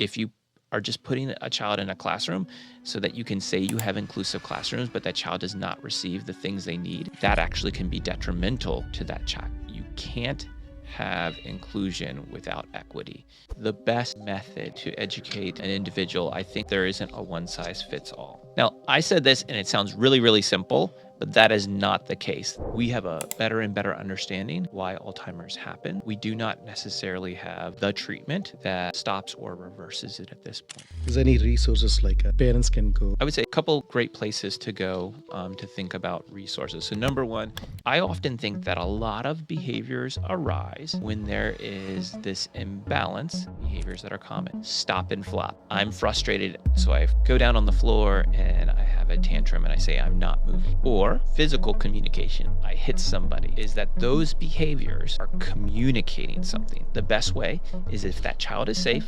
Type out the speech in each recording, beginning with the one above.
if you are just putting a child in a classroom so that you can say you have inclusive classrooms, but that child does not receive the things they need, that actually can be detrimental to that child. You can't have inclusion without equity. The best method to educate an individual, I think there isn't a one size fits all. Now, I said this and it sounds really, really simple, but that is not the case. We have a better and better understanding why Alzheimer's happen. We do not necessarily have the treatment that stops or reverses it at this point. Is there any resources like parents can go? I would say a couple great places to go to think about resources. So number one, I often think that a lot of behaviors arise when there is this imbalance, behaviors that are common. Stop and flop. I'm frustrated, so I go down on the floor and I have a tantrum and I say I'm not moving. Or physical communication. I hit somebody. Is that those behaviors are communicating something. The best way is if that child is safe,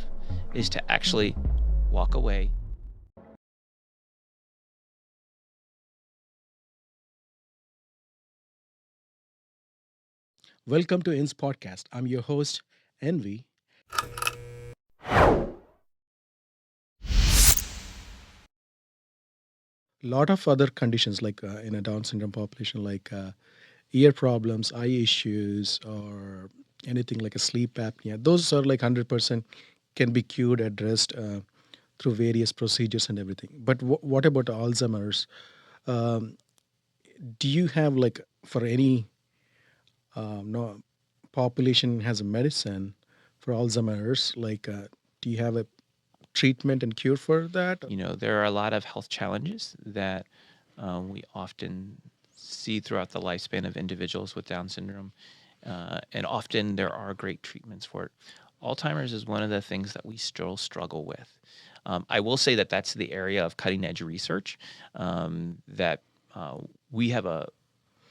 is to actually walk away. Welcome to YINZ Podcast. I'm your host, Envy. Lot of other conditions like in a Down syndrome population, like ear problems, eye issues, or anything like a sleep apnea. Those are like 100% can be cured, addressed through various procedures and everything. But what about Alzheimer's? Um, do you have like for any no population has a medicine for Alzheimer's? Like, do you have a treatment and cure for that? There are a lot of health challenges that we often see throughout the lifespan of individuals with Down syndrome, and often there are great treatments for it. Alzheimer's is one of the things that we still struggle with. I will say that that's the area of cutting edge research that we have a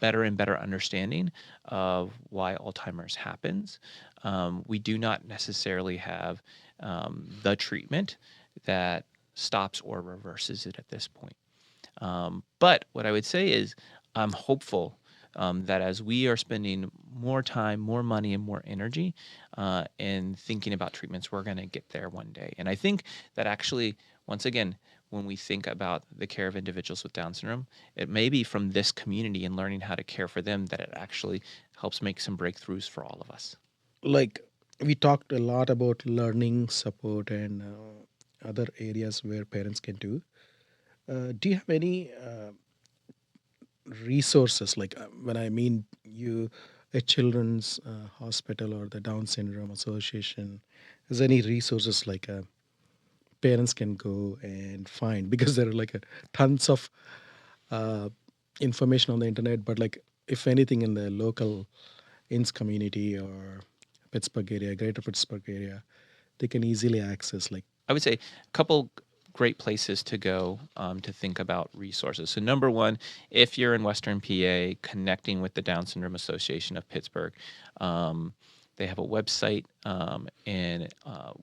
better and better understanding of why Alzheimer's happens. We do not necessarily have the treatment that stops or reverses it at this point. But what I would say is I'm hopeful that as we are spending more time, more money, and more energy in thinking about treatments, we're going to get there one day. And I think that actually, once again, when we think about the care of individuals with Down syndrome, it may be from this community and learning how to care for them that it actually helps make some breakthroughs for all of us. Like we talked a lot about learning support and other areas where parents can do. Do you have any resources? Like when I mean you, a children's hospital or the Down Syndrome Association, is there any resources like parents can go and find? Because there are like tons of uh, information on the internet, but like if anything in the local INS community or Pittsburgh area, greater Pittsburgh area, they can easily access like. I would say a couple great places to go to think about resources. So number one, if you're in Western PA, connecting with the Down Syndrome Association of Pittsburgh. They have a website, and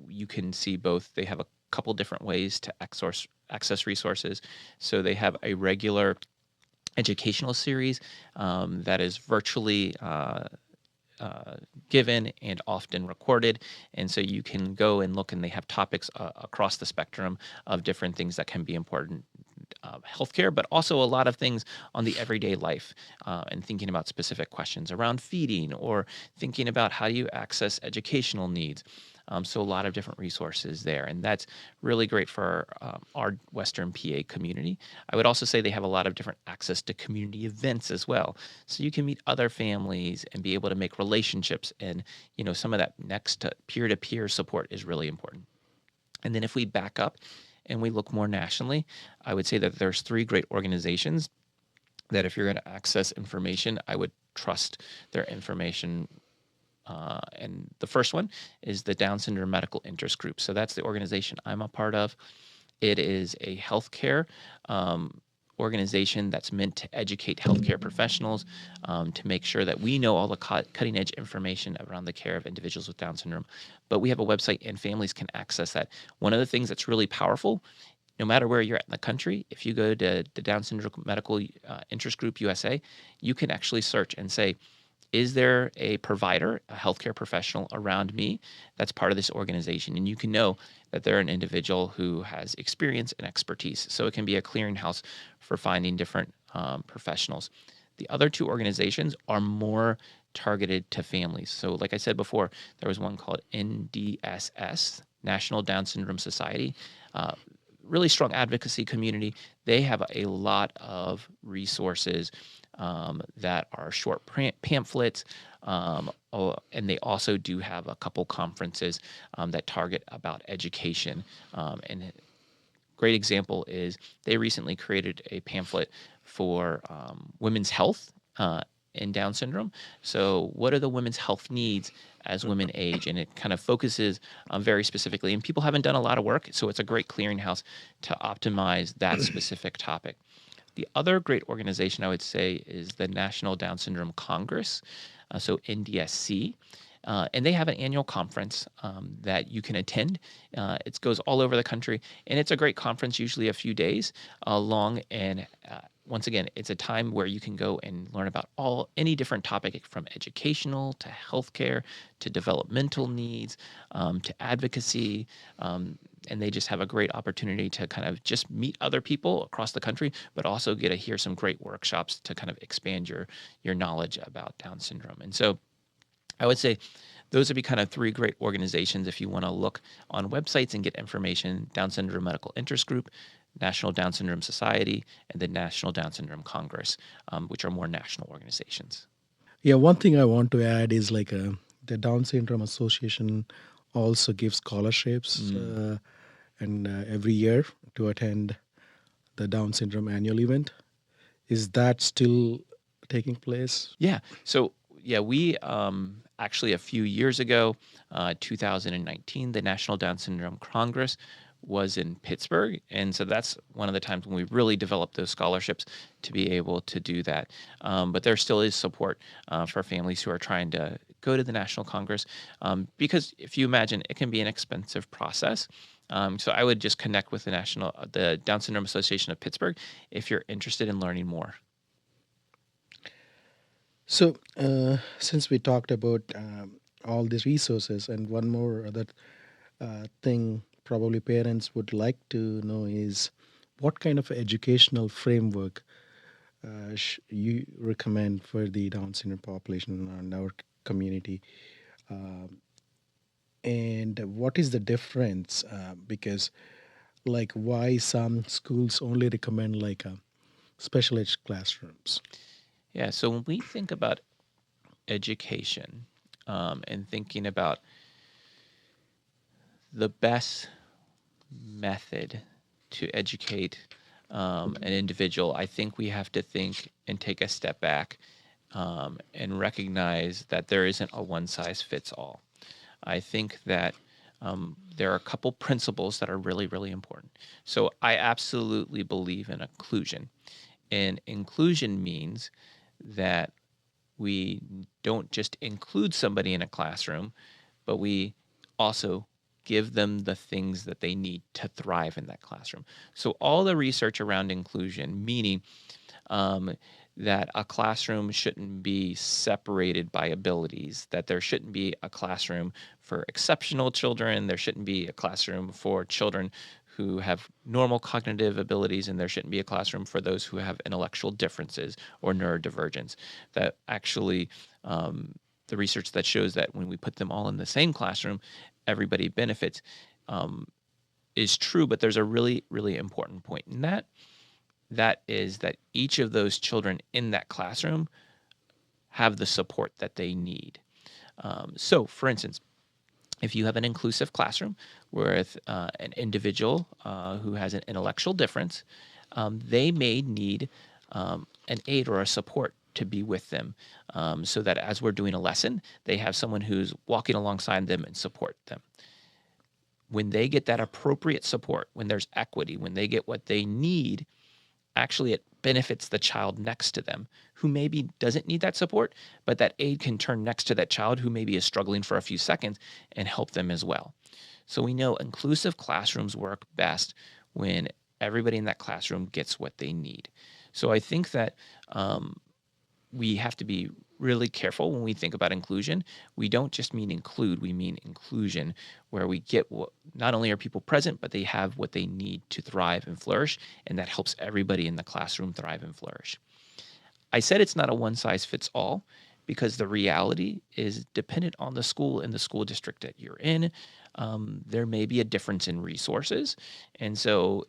you can see both. They have a couple different ways to access resources. So they have a regular educational series that is virtually given and often recorded. And so you can go and look, and they have topics across the spectrum of different things that can be important. Healthcare, but also a lot of things on the everyday life and thinking about specific questions around feeding or thinking about how you access educational needs. So a lot of different resources there, and that's really great for our Western PA community. I would also say they have a lot of different access to community events as well. So you can meet other families and be able to make relationships, and some of that next to peer-to-peer support is really important. And then if we back up and we look more nationally, I would say that there's 3 great organizations that if you're going to access information, I would trust their information. And the first one is the Down Syndrome Medical Interest Group. So that's the organization I'm a part of. It is a healthcare organization that's meant to educate healthcare professionals to make sure that we know all the cutting edge information around the care of individuals with Down syndrome. But we have a website and families can access that. One of the things that's really powerful, no matter where you're at in the country, if you go to the Down Syndrome Medical Interest Group USA, you can actually search and say, is there a provider, a healthcare professional around me that's part of this organization? And you can know that they're an individual who has experience and expertise. So it can be a clearinghouse for finding different professionals. The other two organizations are more targeted to families. So, like I said before, there was one called NDSS, National Down Syndrome Society. Really strong advocacy community. They have a lot of resources that are short pamphlets, and they also do have a couple conferences that target about education. And a great example is they recently created a pamphlet for women's health in Down syndrome. So, what are the women's health needs as women age? And it kind of focuses very specifically. And people haven't done a lot of work, so it's a great clearinghouse to optimize that specific topic. The other great organization I would say is the National Down Syndrome Congress, so NDSC. And they have an annual conference that you can attend. It goes all over the country, and it's a great conference, usually a few days long. And once again, it's a time where you can go and learn about any different topic, from educational to healthcare to developmental needs to advocacy. And they just have a great opportunity to kind of just meet other people across the country, but also get to hear some great workshops to kind of expand your knowledge about Down syndrome. And so I would say those would be kind of three great organizations if you want to look on websites and get information: Down Syndrome Medical Interest Group, National Down Syndrome Society, and the National Down Syndrome Congress, which are more national organizations. Yeah, one thing I want to add is like the Down Syndrome Association also gives scholarships and every year to attend the Down Syndrome annual event. Is that still taking place? Yeah. So, yeah, we actually a few years ago, 2019, the National Down Syndrome Congress was in Pittsburgh. And so that's one of the times when we really developed those scholarships to be able to do that. But there still is support for families who are trying to go to the National Congress because if you imagine, it can be an expensive process. So I would just connect with the Down Syndrome Association of Pittsburgh if you're interested in learning more. So, since we talked about all these resources, and one more other thing probably parents would like to know is what kind of educational framework you recommend for the Down syndrome population and our community, and what is the difference? Because, like, why some schools only recommend like special ed classrooms? Yeah. So when we think about education and thinking about the best method to educate an individual, I think we have to think and take a step back and recognize that there isn't a one size fits all. I think that there are a couple principles that are really, really important. So I absolutely believe in inclusion. And inclusion means that we don't just include somebody in a classroom, but we also give them the things that they need to thrive in that classroom. So all the research around inclusion, meaning that a classroom shouldn't be separated by abilities, that there shouldn't be a classroom for exceptional children, there shouldn't be a classroom for children who have normal cognitive abilities, and there shouldn't be a classroom for those who have intellectual differences or neurodivergence. That actually, the research that shows that when we put them all in the same classroom, everybody benefits is true, but there's a really, really important point in that. That is that each of those children in that classroom have the support that they need. So, for instance, if you have an inclusive classroom with an individual who has an intellectual difference, they may need an aid or a support to be with them so that as we're doing a lesson, they have someone who's walking alongside them and support them. When they get that appropriate support, when there's equity, when they get what they need, actually it benefits the child next to them who maybe doesn't need that support, but that aid can turn next to that child who maybe is struggling for a few seconds and help them as well. So we know inclusive classrooms work best when everybody in that classroom gets what they need. So I think that we have to be really careful when we think about inclusion. We don't just mean include, we mean inclusion, where we get not only are people present, but they have what they need to thrive and flourish, and that helps everybody in the classroom thrive and flourish. I said it's not a one size fits all because the reality is dependent on the school and the school district that you're in. There may be a difference in resources. And so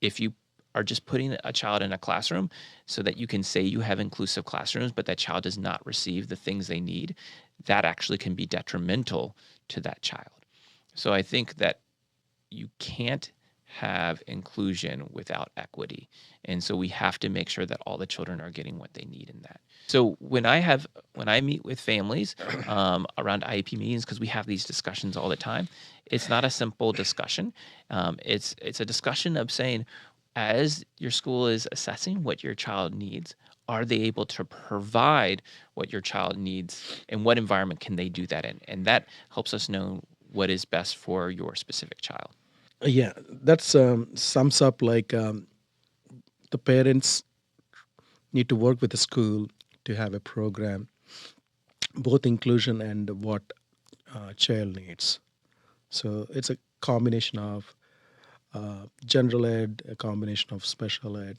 if you are just putting a child in a classroom so that you can say you have inclusive classrooms, but that child does not receive the things they need, that actually can be detrimental to that child. So I think that you can't have inclusion without equity. And so we have to make sure that all the children are getting what they need in that. So when I meet with families around IEP meetings, because we have these discussions all the time, it's not a simple discussion. It's a discussion of saying, as your school is assessing what your child needs, are they able to provide what your child needs, and what environment can they do that in? And that helps us know what is best for your specific child. Yeah, that's sums up like the parents need to work with the school to have a program, both inclusion and what child needs. So it's a combination of general ed, a combination of special ed,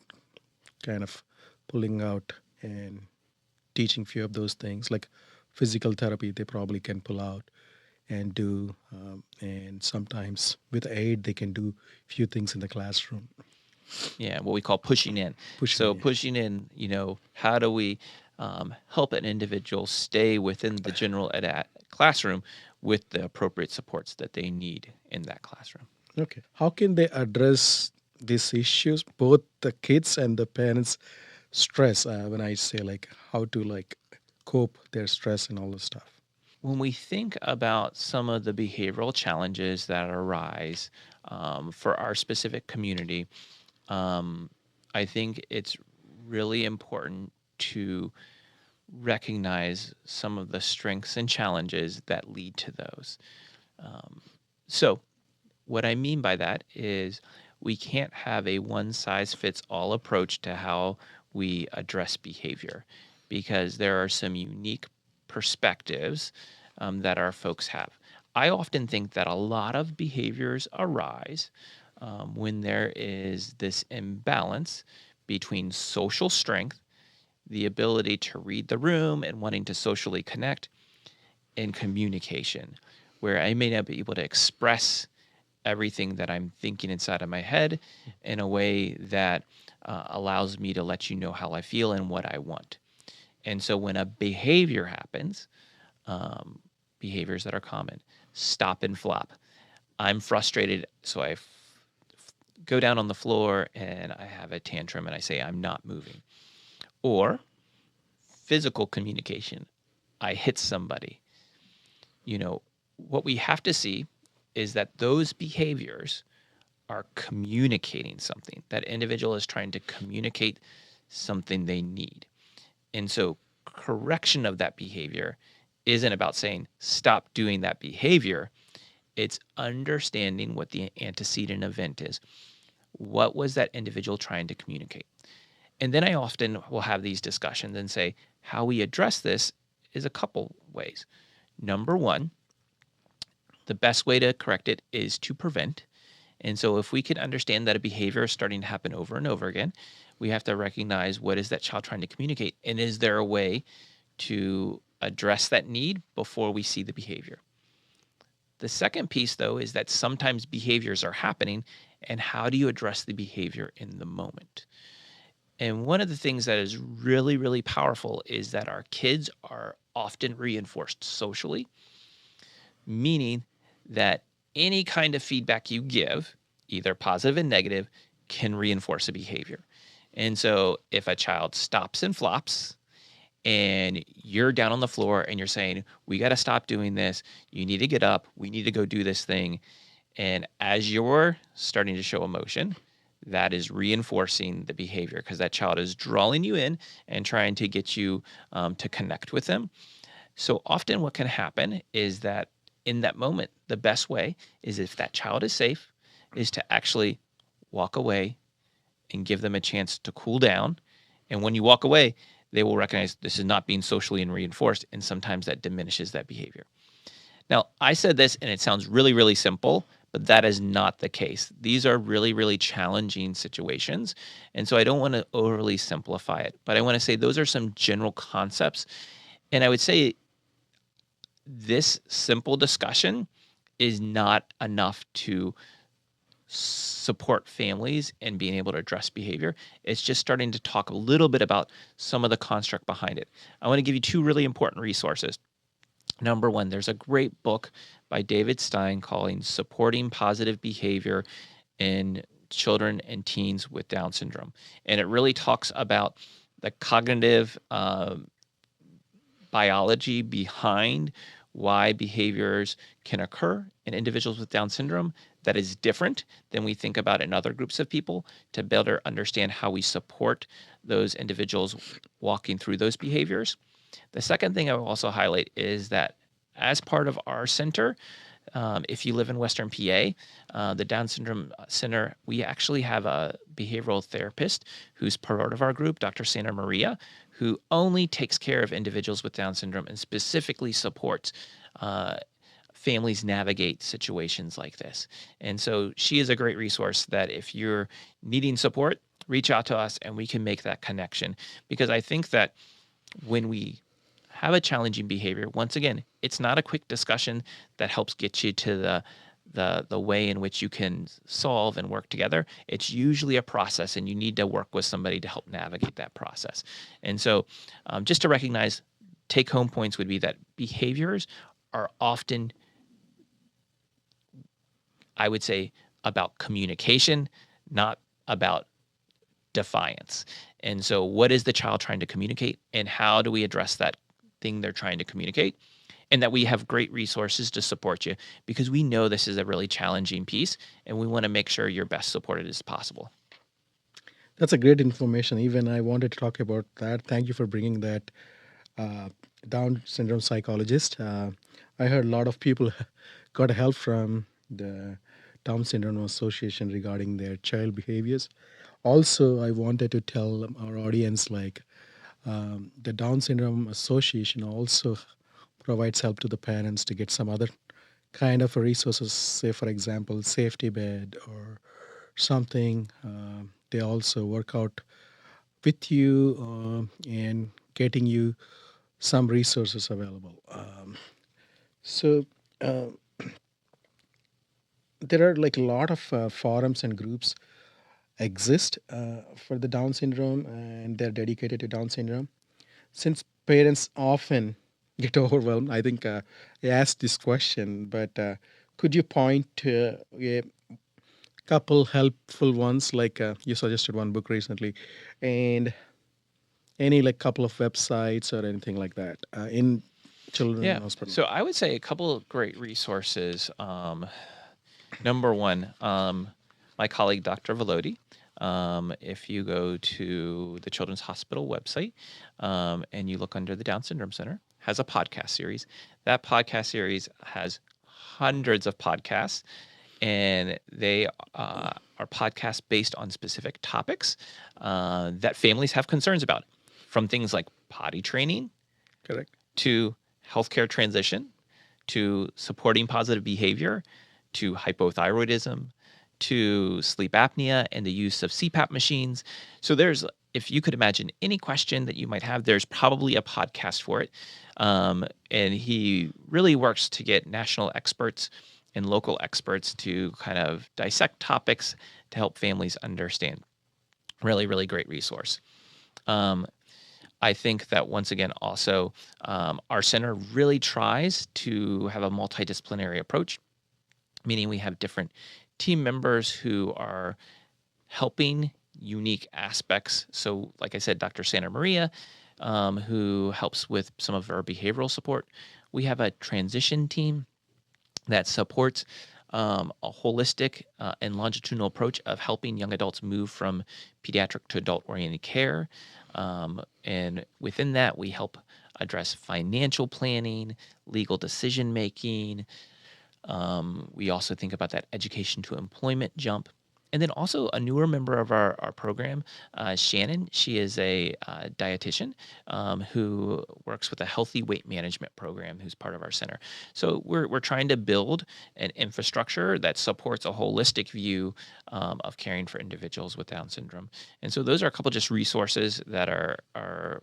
kind of pulling out and teaching few of those things like physical therapy they probably can pull out and do, and sometimes with aid they can do few things in the classroom. Yeah, what we call pushing in. So pushing in, how do we help an individual stay within the general ed classroom with the appropriate supports that they need in that classroom? Okay, how can they address these issues, both the kids and the parents stress, when I say like how to like cope their stress and all this stuff? When we think about some of the behavioral challenges that arise for our specific community, I think it's really important to recognize some of the strengths and challenges that lead to those. So what I mean by that is we can't have a one-size-fits-all approach to how we address behavior, because there are some unique perspectives that our folks have. I often think that a lot of behaviors arise when there is this imbalance between social strength, the ability to read the room and wanting to socially connect, and communication, where I may not be able to express everything that I'm thinking inside of my head in a way that allows me to let you know how I feel and what I want. And so when a behavior happens, behaviors that are common, stop and flop. I'm frustrated, so I go down on the floor and I have a tantrum and I say, I'm not moving. Or physical communication, I hit somebody. What we have to see is that those behaviors are communicating something. That individual is trying to communicate something they need. And so correction of that behavior isn't about saying, stop doing that behavior. It's understanding what the antecedent event is. What was that individual trying to communicate? And then I often will have these discussions and say, how we address this is a couple ways. Number one, the best way to correct it is to prevent. And so if we can understand that a behavior is starting to happen over and over again, we have to recognize, what is that child trying to communicate? And is there a way to address that need before we see the behavior? The second piece, though, is that sometimes behaviors are happening, and how do you address the behavior in the moment? And one of the things that is really, really powerful is that our kids are often reinforced socially, meaning that any kind of feedback you give, either positive and negative, can reinforce a behavior. And so if a child stops and flops and you're down on the floor and you're saying, we got to stop doing this, you need to get up, we need to go do this thing. And as you're starting to show emotion, that is reinforcing the behavior, because that child is drawing you in and trying to get you to connect with them. So often what can happen is that in that moment, the best way is, if that child is safe, is to actually walk away and give them a chance to cool down. And when you walk away, they will recognize this is not being socially reinforced, and sometimes that diminishes that behavior. Now, I said this and it sounds really, really simple, but that is not the case. These are really, really challenging situations. And so I don't want to overly simplify it, but I want to say those are some general concepts. And I would say this simple discussion is not enough to support families and being able to address behavior. It's just starting to talk a little bit about some of the construct behind it. I want to give you two really important resources. Number one, there's a great book by David Stein called Supporting Positive Behavior in Children and Teens with Down Syndrome. And it really talks about the cognitive biology behind why behaviors can occur in individuals with Down syndrome that is different than we think about in other groups of people, to better understand how we support those individuals walking through those behaviors. The second thing I will also highlight is that as part of our center, if you live in Western PA, the Down Syndrome Center, we actually have a behavioral therapist who's part of our group, Dr. Santa Maria, who only takes care of individuals with Down syndrome and specifically supports families navigate situations like this. And so she is a great resource that if you're needing support, reach out to us and we can make that connection. Because I think that when we have a challenging behavior, once again, it's not a quick discussion that helps get you to the way in which you can solve and work together. It's usually a process, and you need to work with somebody to help navigate that process. And so just to recognize, take-home points would be that behaviors are often, I would say, about communication, not about defiance. And so what is the child trying to communicate, and how do we address that thing they're trying to communicate? And that we have great resources to support you, because we know this is a really challenging piece and we want to make sure you're best supported as possible. That's a great information. Even I wanted to talk about that. Thank you for bringing that Down syndrome psychologist. I heard a lot of people got help from the Down Syndrome Association regarding their child behaviors. Also, I wanted to tell our audience, like, the Down Syndrome Association also provides help to the parents to get some other kind of resources, say, for example, safety bed or something. They also work out with you and getting you some resources available. So there are like a lot of forums and groups exist for the Down syndrome, and they're dedicated to Down syndrome. Since parents often get overwhelmed, I think I asked this question, but could you point to a couple helpful ones? Like you suggested one book recently, and any like couple of websites or anything like that in children's Yeah. hospital? So I would say a couple of great resources. Number one, my colleague, Dr. Velody. If you go to the Children's Hospital website and you look under the Down Syndrome Center, has a podcast series. That podcast series has hundreds of podcasts, and they are podcasts based on specific topics that families have concerns about, from things like potty training Correct. to healthcare transition, to supporting positive behavior, to hypothyroidism, to sleep apnea and the use of CPAP machines. So there's, if you could imagine any question that you might have, there's probably a podcast for it. And he really works to get national experts and local experts to kind of dissect topics to help families understand. Really, really great resource. I think that once again, also, our center really tries to have a multidisciplinary approach, meaning we have different team members who are helping unique aspects. So like I said, Dr. Santa Maria, who helps with some of our behavioral support. We have a transition team that supports a holistic and longitudinal approach of helping young adults move from pediatric to adult-oriented care. And within that, we help address financial planning, legal decision-making. We also think about that education to employment jump. And then also a newer member of our program, Shannon. She is a dietitian who works with a healthy weight management program, who's part of our center. So we're trying to build an infrastructure that supports a holistic view of caring for individuals with Down syndrome. And so those are a couple just resources that are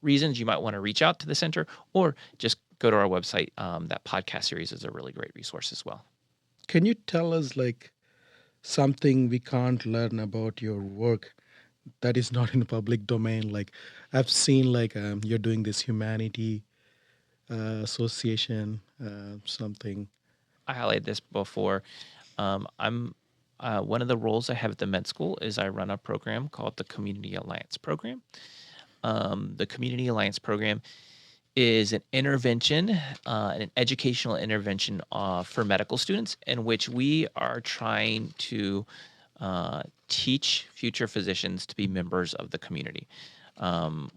reasons you might want to reach out to the center, or just go to our website. That podcast series is a really great resource as well. Can you tell us like something we can't learn about your work that is not in the public domain? Like I've seen like you're doing this humanity association something. I highlighted this before. I'm one of the roles I have at the med school is I run a program called the Community Alliance Program. The Community Alliance Program is an intervention, an educational intervention for medical students, in which we are trying to teach future physicians to be members of the community. I'm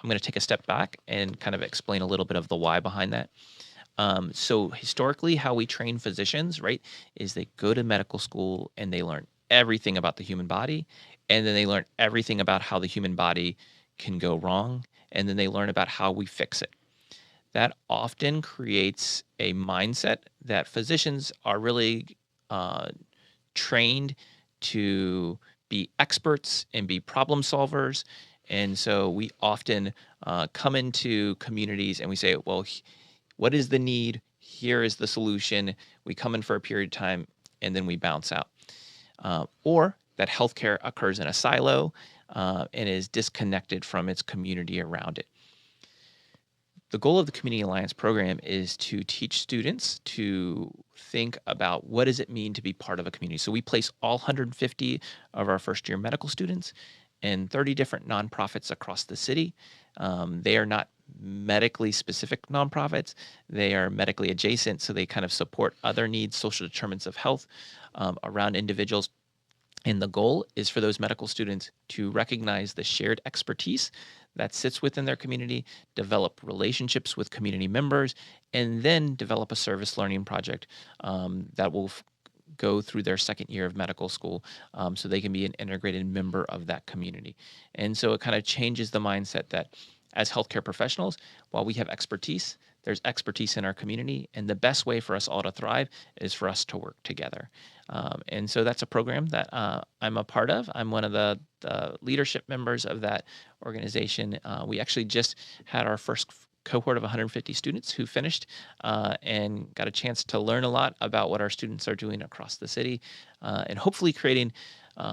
going to take a step back and kind of explain a little bit of the why behind that. So historically, how we train physicians, right, is they go to medical school and they learn everything about the human body, and then they learn everything about how the human body can go wrong, and then they learn about how we fix it. That often creates a mindset that physicians are really trained to be experts and be problem solvers. And so we often come into communities and we say, well, what is the need? Here is the solution. We come in for a period of time and then we bounce out. Or that healthcare occurs in a silo and is disconnected from its community around it. The goal of the Community Alliance program is to teach students to think about what does it mean to be part of a community. So we place all 150 of our first year medical students in 30 different nonprofits across the city. They are not medically specific nonprofits. They are medically adjacent, so they kind of support other needs, social determinants of health around individuals. And the goal is for those medical students to recognize the shared expertise that sits within their community, develop relationships with community members, and then develop a service learning project that will go through their second year of medical school so they can be an integrated member of that community. And so it kind of changes the mindset that as healthcare professionals, while we have expertise, there's expertise in our community, and the best way for us all to thrive is for us to work together. And so that's a program that I'm a part of. I'm one of the leadership members of that organization. We actually just had our first cohort of 150 students who finished and got a chance to learn a lot about what our students are doing across the city, and hopefully creating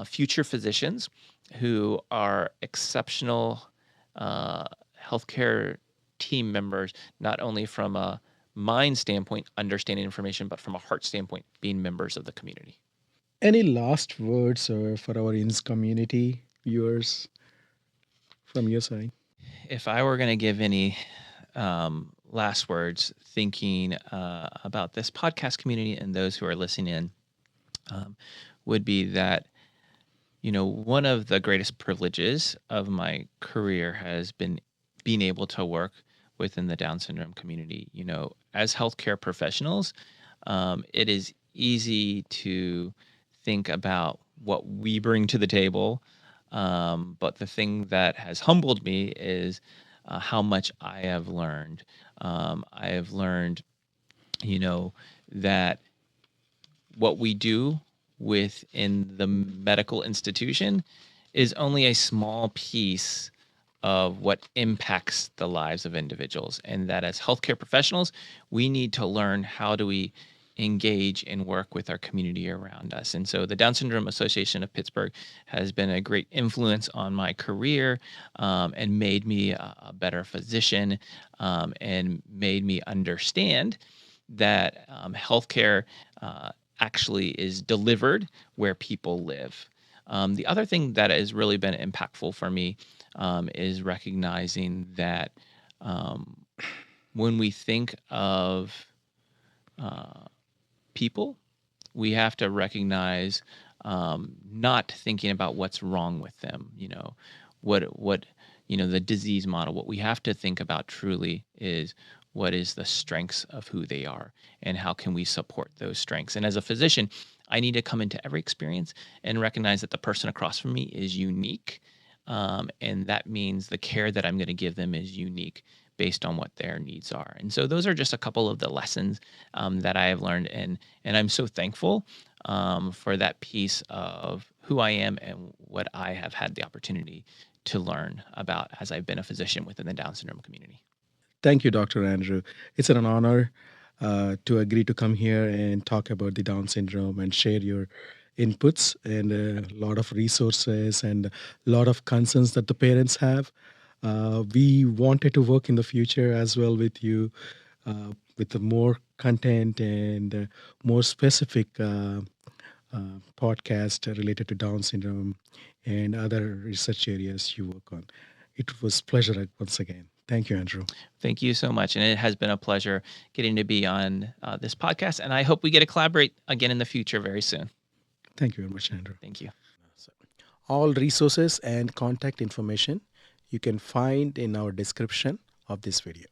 future physicians who are exceptional healthcare team members, not only from a mind standpoint, understanding information, but from a heart standpoint, being members of the community. Any last words for our YINZ community viewers from your side? If I were going to give any last words thinking about this podcast community and those who are listening in, would be that, one of the greatest privileges of my career has been being able to work within the Down syndrome community. As healthcare professionals, it is easy to think about what we bring to the table. But the thing that has humbled me is how much I have learned. I have learned, that what we do within the medical institution is only a small piece of what impacts the lives of individuals, and that as healthcare professionals, we need to learn how do we engage and work with our community around us. And so the Down Syndrome Association of Pittsburgh has been a great influence on my career and made me a better physician and made me understand that healthcare actually is delivered where people live. The other thing that has really been impactful for me is recognizing that when we think of people, we have to recognize not thinking about what's wrong with them. What the disease model. What we have to think about truly is what is the strengths of who they are and how can we support those strengths. And as a physician, I need to come into every experience and recognize that the person across from me is unique. And that means the care that I'm going to give them is unique based on what their needs are. And so those are just a couple of the lessons that I have learned. And I'm so thankful for that piece of who I am and what I have had the opportunity to learn about as I've been a physician within the Down syndrome community. Thank you, Dr. Andrew. It's an honor to agree to come here and talk about the Down syndrome and share your inputs and a lot of resources and a lot of concerns that the parents have. We wanted to work in the future as well with you with the more content and more specific podcast related to Down syndrome and other research areas you work on. It was pleasure once again. Thank you, Andrew. Thank you so much. And it has been a pleasure getting to be on this podcast. And I hope we get to collaborate again in the future very soon. Thank you very much, Andrew. Thank you. All resources and contact information you can find in our description of this video.